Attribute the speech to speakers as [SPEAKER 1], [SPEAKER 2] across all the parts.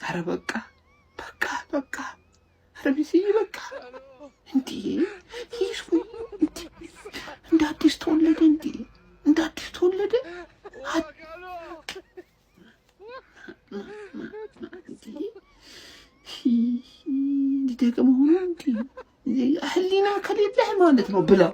[SPEAKER 1] ኧረ በቃ ኧረ ሜሲ በቃ እንዴ ይሽ እንደ አዲስ ተወለደ ደግሞ ሆኖ እንዴ ህሊና ከሌለህ ማለት ነው ብለው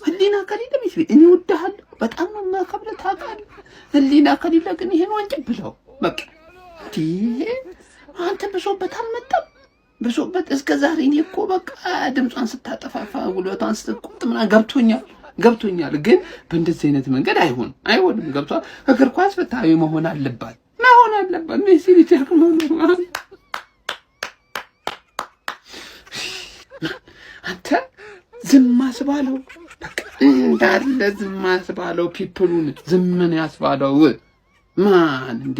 [SPEAKER 1] ህሊና ከሌለ ሜሲ እኔ እወድሃለሁ በጣም ነው የማከብርህ ታውቃለህ ህሊና ከሌለ ግን ይሄን ወንጀ ብለው በቃ እንዴ አንተ ብሶበት አልመጣም ብሶበት እስከ ዛሬ እኔ እኮ በቃ ድምጿን ስታጠፋፋ ጉልበቷን ስትቆጥ ምናምን ገብቶኛል ግን በእንደዚህ አይነት መንገድ አይሆንም ገብቷል እግር ኳስ ፍትሃዊ መሆን አለባት ሜሲ ሊጀርም ነው አንተ ዝም አስባለው በቃ እንዳለ ዝም አስባለው ፒፕሉን ዝምን ያስባለው ማን እንዴ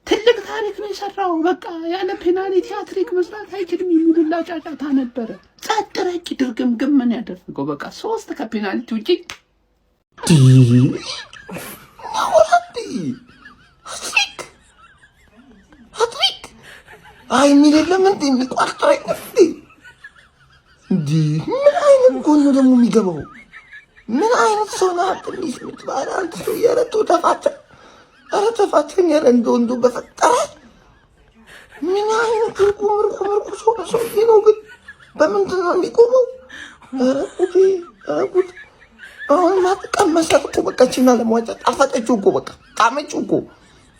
[SPEAKER 1] ትልቅ ታሪክ ነው የሰራው በቃ ያለ ፔናልቲ ሃትሪክ መስራት አይችልም የሚሉላ ጫጫታ ነበረ ጸጥ ረጭ ድርግምግም ምን ያደረገው በቃ 3 ከፔናልቲ ውጪ ሃትሪክ አይ የሚደለም እንዴ የሚቋርጠው እንዴ ምን አይነት ጎን ነው ደግሞ የሚገባው ምን አይነት ሰው ነው አጥንሽ ምትባል አንተ ሰው ያረቶ ተፋተኛ እንደው በፈጠረ ምን አይነት ምርኩ ሰው ነው ግን በምንድን ነው የሚቆመው አረቁት አሁን ማጥቀመሰጥ እኮ በቃ ቺና ለማውጣት አፋጠችው እኮ በቃ ጣመችው እኮ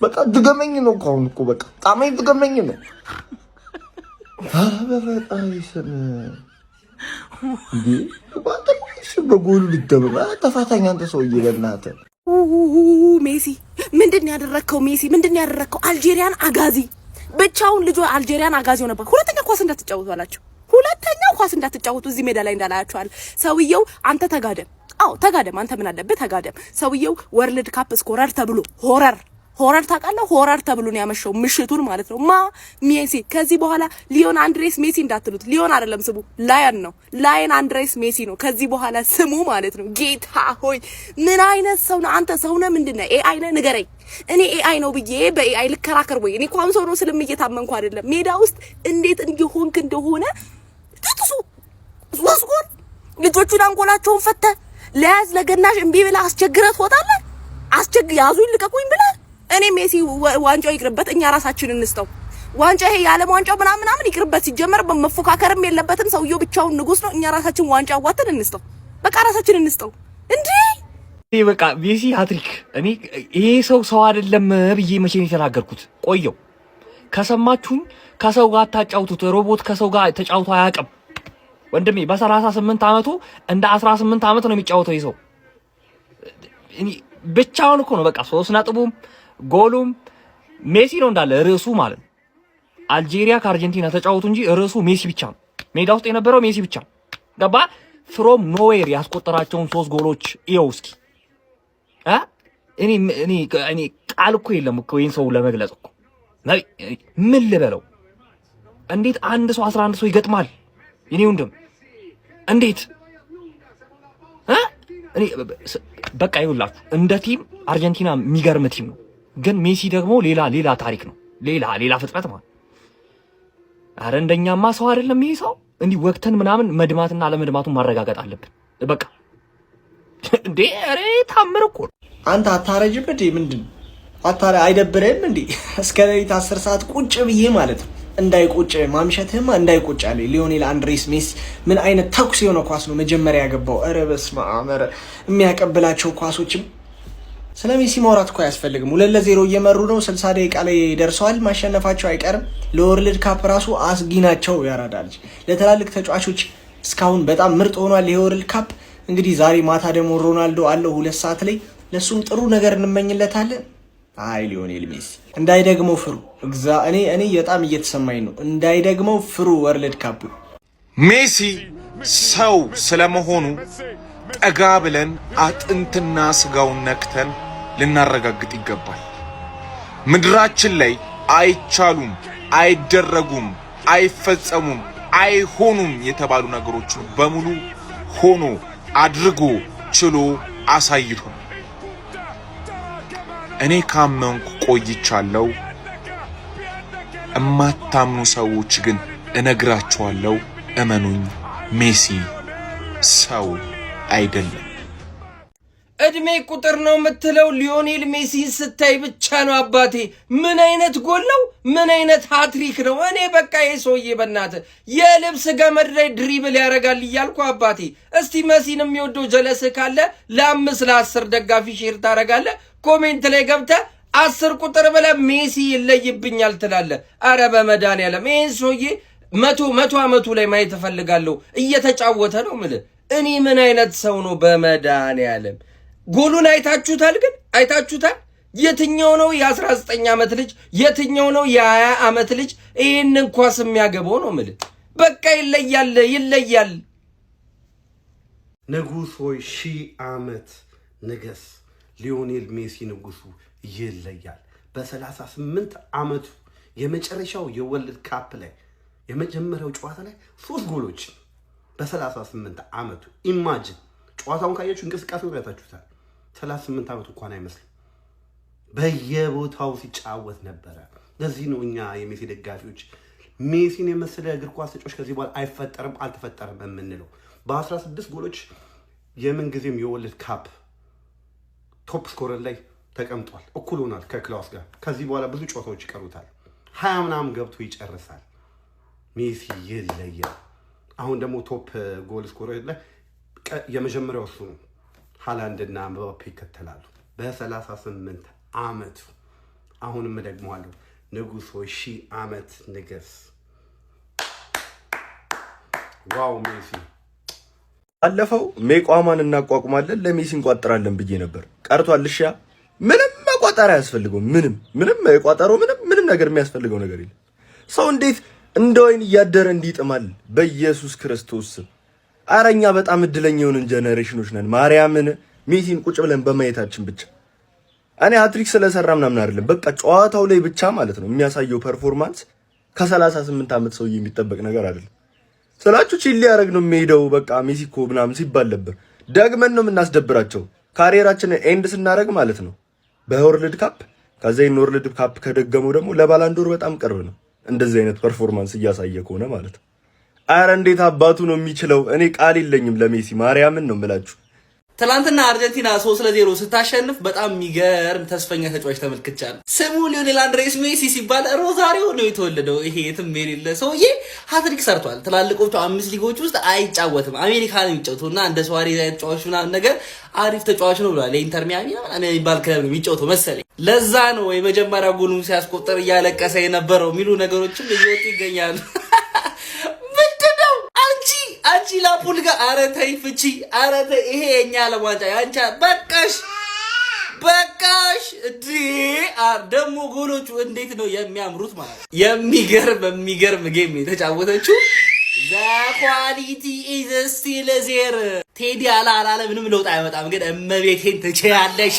[SPEAKER 1] በቃ ድገመኝ ነው አሁን እኮ በቃ ጣመኝ ድገመኝ ነው በፈጣሪ ስም እንዴ ባንተሽ በጎሉ ልደበባ ተፋታኛ አንተ ሰውዬ በእናትህ
[SPEAKER 2] ሜሲ ምንድነው ያደረከው አልጄሪያን አጋዚ ብቻውን ልጅ አልጄሪያን አጋዚ ነበር ሁለተኛ ኳስ እንዳትጫወቱ እዚህ ሜዳ ላይ እንዳላያችኋል ሰውየው አንተ ተጋደም አንተ ምን አለበት ተጋደም ሰውየው ወርልድ ካፕ ስኮረር ተብሎ ሆረር ታውቃለህ ሆረር ተብሎ ነው ያመሸው ምሽቱን ማለት ነው ሜሲ ከዚህ በኋላ ሊዮን አንድሬስ ሜሲ እንዳትሉት ሊዮን አይደለም ስሙ ላየን አንድሬስ ሜሲ ነው ከዚህ በኋላ ስሙ ማለት ነው ጌታ ሆይ ምን አይነት ሰው ነው አንተ ሰው ነህ ምንድነው ኤአይ ነህ ንገረኝ እኔ ኤአይ ነው ብዬ በኤአይ ልከራከር ወይ እኔ ቋም ሰው ነው ስለምየታመንኩ አይደለም ሜዳ ውስጥ እንዴት እንዲሆንክ እንደሆነ ተጥሱ ወስጎር ልጆቹን አንጎላቸውን ፈተ ለያዝ ለገናሽ እምቢ ብላ አስቸግረት ወጣለ ያዙኝ ልቀቁኝ ብላ እኔ ሜሲ ዋንጫው ይቅርበት እኛ ራሳችንን እንስተው ዋንጫ ይሄ የዓለም ዋንጫው ምናምን ይቅርበት ሲጀመር በመፎካከርም የለበትም ሰውየው ብቻውን ንጉስ ነው እኛ ራሳችን ዋንጫ ዋተን እንስተው በቃ ራሳችንን እንስተው እንዴ
[SPEAKER 3] በቃ ሜሲ ሃትሪክ እኔ ይሄ ሰው አይደለም ብዬ መቼ ነው የተናገርኩት ቆየው ከሰማችሁኝ ከሰው ጋር ታጫውቱት ሮቦት ከሰው ጋር ተጫውቶ አያውቅም ወንድሜ በ38 አመቱ እንደ 18 አመት ነው የሚጫወተው ይሄ ሰው እኔ ብቻውን እኮ ነው በቃ 3 ነጥቡም ጎሉም ሜሲ ነው እንዳለ ርዕሱ ማለት አልጄሪያ ከአርጀንቲና ተጫወቱ እንጂ ርዕሱ ሜሲ ብቻ ነው ሜዳ ውስጥ የነበረው ሜሲ ብቻ ገባ ፍሮም ኖዌር ያስቆጠራቸውን 3 ጎሎች ይውስኪ እኔ ቃል እኮ የለም እኮ ይሄን ሰው ለመግለጽ እኮ ምን ልበለው እንዴት አንድ ሰው 11 ሰው ይገጥማል የኔ ወንድም እንዴት እኔ በቃ ይውላችሁ እንደ ቲም አርጀንቲና የሚገርም ቲም ነው ግን ሜሲ ደግሞ ሌላ ታሪክ ነው ሌላ ፍጥረት ማለት አረ እንደኛማ ሰው አይደለም ይሄ ሰው እንዲህ ወቅተን ምናምን መድማትና ለመድማቱን ማረጋገጥ አለብን በቃ እንዴ አሬ ታምር እኮ
[SPEAKER 4] አንተ አታረጅም እንዴ ምንድን አይደብርህም እንዴ እስከ ሌሊት 10 ሰዓት ቁጭ ብዬ ማለት ነው እንዳይቆጭ ማምሸትህማ እንዳይቆጭ አለ ሊዮኔል አንድሬስ ሜሲ ምን አይነት ተኩስ የሆነ ኳስ ነው መጀመሪያ ያገባው ኧረ በስመ አብ የሚያቀብላቸው ኳሶችም ስለ ሜሲ ማውራት እኮ ያስፈልግም 2-0 እየመሩ ነው 60 ደቂቃ ላይ ደርሰዋል ማሸነፋቸው አይቀርም ለወርልድ ካፕ ራሱ አስጊ ናቸው ያራዳል ለተላልቅ ተጫዋቾች እስካሁን በጣም ምርጥ ሆኗል የወርልድ ካፕ እንግዲህ ዛሬ ማታ ደግሞ ሮናልዶ አለው 2 ሰዓት ላይ ለሱም ጥሩ ነገር እንመኝለታለን አይ ሊዮኔል ሜሲ እንዳይደግመው ፍሩ እኔ በጣም እየተሰማኝ ነው እንዳይደግመው ፍሩ ወርልድ ካፕ
[SPEAKER 5] ሜሲ ሰው ስለመሆኑ ጠጋ ብለን አጥንትና ስጋውን ነክተን ልናረጋግጥ ይገባል ምድራችን ላይ አይቻሉም አይደረጉም አይፈጸሙም አይሆኑም የተባሉ ነገሮች በሙሉ ሆኖ አድርጎ ችሎ አሳይቶ እኔ ካመንኩ ቆይቻለሁ እማታምኑ ሰዎች ግን እነግራችኋለሁ፣ እመኑኝ፣ ሜሲ ሰው አይደለም።
[SPEAKER 6] እድሜ ቁጥር ነው የምትለው ሊዮኔል ሜሲን ስታይ ብቻ ነው አባቴ። ምን አይነት ጎል ነው? ምን አይነት ሃትሪክ ነው? እኔ በቃ የሰውዬ በእናትህ የልብስ ገመድ ላይ ድሪብል ያደርጋል እያልኩ አባቴ። እስቲ መሲን የሚወደው ጀለስ ካለ ለ5 ለ10 ደጋፊ ሼር ታደርጋለህ። ኮሜንት ላይ ገብተህ 10 ቁጥር ብለህ ሜሲ ይለይብኛል ትላለህ። አረ በመድኃኒዓለም ይህን ሰውዬ መቶ ዓመቱ ላይ ማየት እፈልጋለሁ። እየተጫወተ ነው የምልህ። እኔ ምን አይነት ሰው ነው በመድኃኒዓለም። ጎሉን አይታችሁታል? ግን አይታችሁታል? የትኛው ነው የ19 ዓመት ልጅ? የትኛው ነው የ20 ዓመት ልጅ ይህንን ኳስ የሚያገባው ነው የምልህ። በቃ ይለያል፣ ይለያል።
[SPEAKER 7] ንጉሥ ሆይ 1000 ዓመት ንገስ። ሊዮኔል ሜሲ ንጉሱ ይለያል። በ38 ዓመቱ የመጨረሻው የወርልድ ካፕ ላይ የመጀመሪያው ጨዋታ ላይ 3 ጎሎች በ38 ዓመቱ። ኢማጂን ጨዋታውን ካያችሁ እንቅስቃሴውን ያታችሁታል። 38 ዓመቱ እንኳን አይመስልም። በየቦታው ሲጫወት ነበረ። ለዚህ ነው እኛ የሜሲ ደጋፊዎች ሜሲን የመሰለ እግር ኳስ ተጫዋች ከዚህ በኋላ አይፈጠርም አልተፈጠረም የምንለው። በ16 ጎሎች የምንጊዜም የወርልድ ካፕ ቶፕ ስኮረር ላይ ተቀምጧል። እኩል ሆኗል ከክላስ ጋር። ከዚህ በኋላ ብዙ ጨዋታዎች ይቀሩታል። 20 ምናምን ገብቶ ይጨርሳል። ሜሲ ይለያል። አሁን ደግሞ ቶፕ ጎል ስኮረር ላይ የመጀመሪያው እሱ ነው። ሃላንድና ምባፔ ይከተላሉ በ38 ዓመቱ። አሁንም ደግመዋለሁ፣ ንጉሥ ሆይ 1000 ዓመት ንገስ። ዋው ሜሲ።
[SPEAKER 3] ባለፈው ሜቋማን እናቋቁማለን ለሜሲ እንቋጥራለን ብዬ ነበር። ቀርቷል። እሺ ምንም መቋጠር አያስፈልገው። ምንም የቋጠረው ምንም ነገር የሚያስፈልገው ነገር የለም። ሰው እንዴት እንደ ወይን እያደረ እንዲጥማል? በኢየሱስ ክርስቶስ አረኛ በጣም እድለኛ የሆንን ጀነሬሽኖች ነን። ማርያምን ሜሲን ቁጭ ብለን በማየታችን ብቻ እኔ ሃትሪክ ስለሰራ ምናምን አይደለም፣ በቃ ጨዋታው ላይ ብቻ ማለት ነው የሚያሳየው ፐርፎርማንስ ከ38 ዓመት ሰው የሚጠበቅ ነገር አይደለም። ስላችሁ ቺሊ ያረግ ነው የሚሄደው። በቃ ሜሲ እኮ ምናምን ሲባል ነበር። ደግመን ነው የምናስደብራቸው ካሪየራችንን ኤንድ ስናረግ ማለት ነው በወርልድ ካፕ። ከዛ ወርልድ ካፕ ከደገመው ደግሞ ለባላንዶር በጣም ቅርብ ነው እንደዚህ አይነት ፐርፎርማንስ እያሳየ ከሆነ ማለት ነው። አረ እንዴት አባቱ ነው የሚችለው? እኔ ቃል የለኝም ለሜሲ ማርያምን ነው የምላችሁ።
[SPEAKER 8] ትላንትና አርጀንቲና 3-0 ስታሸንፍ በጣም የሚገርም ተስፈኛ ተጫዋች ተመልክቻለሁ። ስሙ ሊዮኔል አንድሬስ ሜሲ ሲባል ሮዛሪዮ ነው የተወለደው። ይሄ የትም የሌለ ሰውዬ ሃትሪክ ሰርቷል። ትላልቆቹ 5 ሊጎች ውስጥ አይጫወትም፣ አሜሪካ ነው የሚጫወተው እና እንደ ሱዋሬዝ አይነት ተጫዋች ምናምን ነገር አሪፍ ተጫዋች ነው ብሏል። ለኢንተር ሚያሚ ምናምን የሚባል ክለብ ነው የሚጫወተው መሰለኝ። ለዛ ነው የመጀመሪያ ጎሉን ሲያስቆጥር እያለቀሰ የነበረው የሚሉ ነገሮችም እየወጡ ይገኛሉ። አንቺ ላፑልጋ አረ ተይ ፍቺ፣ አረ ተይ። ይሄ የኛ ዓለም ዋንጫ ያንቺ በቃሽ እዲ ደግሞ ጎሎቹ እንዴት ነው የሚያምሩት ማለት ነው። የሚገርም ጌም ነው የተጫወተችው። ዘ ኳሊቲ ኢዝ ስቲል ዜር። ቴዲ አላለ ምንም ለውጥ አይመጣም፣ ግን እመቤቴን ትችያለሽ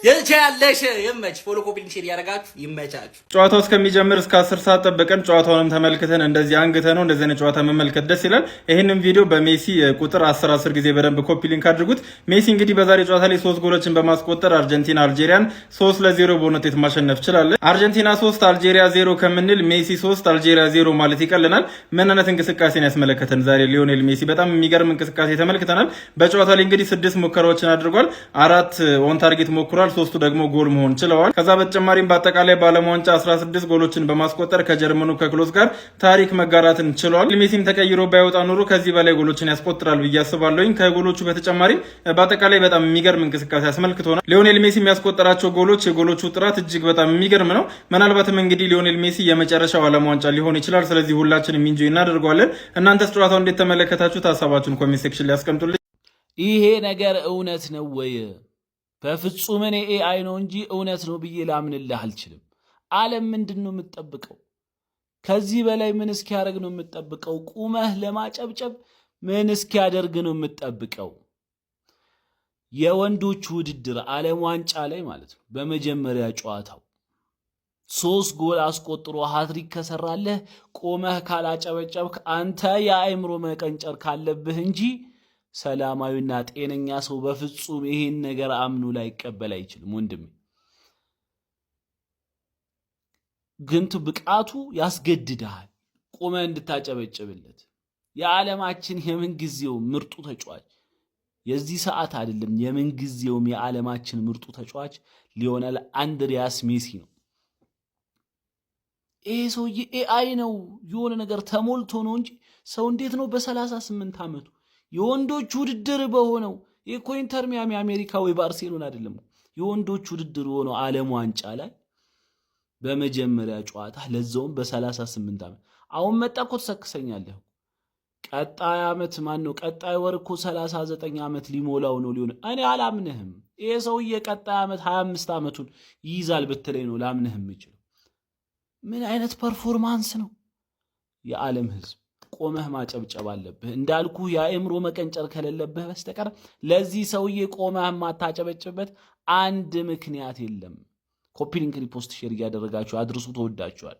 [SPEAKER 8] የቻለሽ ይመች። ፎሎ ኮፒ ሊንክ ሼር ያደርጋችሁ ይመቻችሁ።
[SPEAKER 9] ጨዋታው እስከሚጀምር እስከ 10 ሰዓት ጠብቀን ጨዋታውንም ተመልክተን እንደዚህ አንግተነው እንደዚህ አይነት ጨዋታ መመልከት ደስ ይላል። ይሄንን ቪዲዮ በሜሲ ቁጥር 10 ጊዜ በደንብ ኮፒ ሊንክ አድርጉት። ሜሲ እንግዲህ በዛሬ ጨዋታ ላይ 3 ጎሎችን በማስቆጠር አርጀንቲና አልጄሪያን 3-0 በሆነ ውጤት ማሸነፍ ችላለች። አርጀንቲና 3 አልጄሪያ 0 ከምንል ሜሲ 3 አልጄሪያ 0 ማለት ይቀልናል። ምን አይነት እንቅስቃሴን ያስመለከተን ዛሬ ሊዮኔል ሜሲ በጣም የሚገርም እንቅስቃሴ ተመልክተናል። በጨዋታ ላይ እንግዲህ 6 ሙከራዎችን አድርጓል። 4 ኦን ታርጌት ሞክሯል። 3ቱ ደግሞ ጎል መሆን ችለዋል። ከዛ በተጨማሪም በአጠቃላይ በዓለም ዋንጫ 16 ጎሎችን በማስቆጠር ከጀርመኑ ከክሎስ ጋር ታሪክ መጋራትን ችሏል። ሜሲም ተቀይሮ ባይወጣ ኑሮ ከዚህ በላይ ጎሎችን ያስቆጥራል ብዬ አስባለሁ። ከጎሎቹ በተጨማሪ በአጠቃላይ በጣም የሚገርም እንቅስቃሴ አስመልክቶናል። ሊዮኔል ሜሲ የሚያስቆጠራቸው ጎሎች፣ የጎሎቹ ጥራት እጅግ በጣም የሚገርም ነው። ምናልባትም እንግዲህ ሊዮኔል ሜሲ የመጨረሻው ዓለም ዋንጫ ሊሆን ይችላል። ስለዚህ ሁላችንም ኢንጆይ እናደርገዋለን። እናንተስ ጨዋታው እንዴት ተመለከታችሁት? ሀሳባችሁን ኮሜንት ሴክሽን ላይ አስቀምጡልኝ።
[SPEAKER 10] ይሄ ነገር እውነት ነው ወይ? በፍጹም እኔ ኤአይ ነው እንጂ እውነት ነው ብዬ ላምንልህ አልችልም። ዓለም ምንድን ነው የምትጠብቀው? ከዚህ በላይ ምን እስኪያደርግ ነው የምትጠብቀው? ቁመህ ለማጨብጨብ ምን እስኪያደርግ ነው የምትጠብቀው? የወንዶች ውድድር ዓለም ዋንጫ ላይ ማለት ነው በመጀመሪያ ጨዋታው 3 ጎል አስቆጥሮ ሃትሪክ ከሰራለህ ቆመህ ካላጨበጨብክ አንተ የአእምሮ መቀንጨር ካለብህ እንጂ ሰላማዊና ጤነኛ ሰው በፍጹም ይሄን ነገር አምኑ ላይ ይቀበል አይችልም። ወንድም ግን ብቃቱ ያስገድድሃል ቆመ እንድታጨበጭብለት። የዓለማችን የምንጊዜው ምርጡ ተጫዋች የዚህ ሰዓት አይደለም የምንጊዜውም የዓለማችን ምርጡ ተጫዋች ሊዮኔል አንድሪያስ ሜሲ ነው። ይሄ ሰውዬ ኤአይ ነው የሆነ ነገር ተሞልቶ ነው እንጂ ሰው እንዴት ነው በ38 ዓመቱ የወንዶች ውድድር በሆነው የኢንተር ሚያሚ አሜሪካ ወይ ባርሴሎና አይደለም የወንዶች ውድድር ሆነው ዓለም ዋንጫ ላይ በመጀመሪያ ጨዋታ ለዛውም በ38 ዓመት አሁን መጣ እኮ ተሰክሰኛለህ። ቀጣይ ዓመት ማን ነው ቀጣይ ወር እኮ 39 ዓመት ሊሞላው ነው ሊሆን እኔ አላምንህም። ይሄ ሰውዬ ቀጣይ ዓመት 25 ዓመቱን ይይዛል ብትለኝ ነው ላምንህም እችል። ምን አይነት ፐርፎርማንስ ነው? የዓለም ህዝብ ቆመህ ማጨብጨብ አለብህ። እንዳልኩ የአእምሮ መቀንጨር ከሌለብህ በስተቀር ለዚህ ሰውዬ ቆመህ ማታጨበጭበት አንድ ምክንያት የለም። ኮፒ ሊንክ፣ ሪፖስት፣ ሼር እያደረጋችሁ አድርሱ። ተወዳችኋል።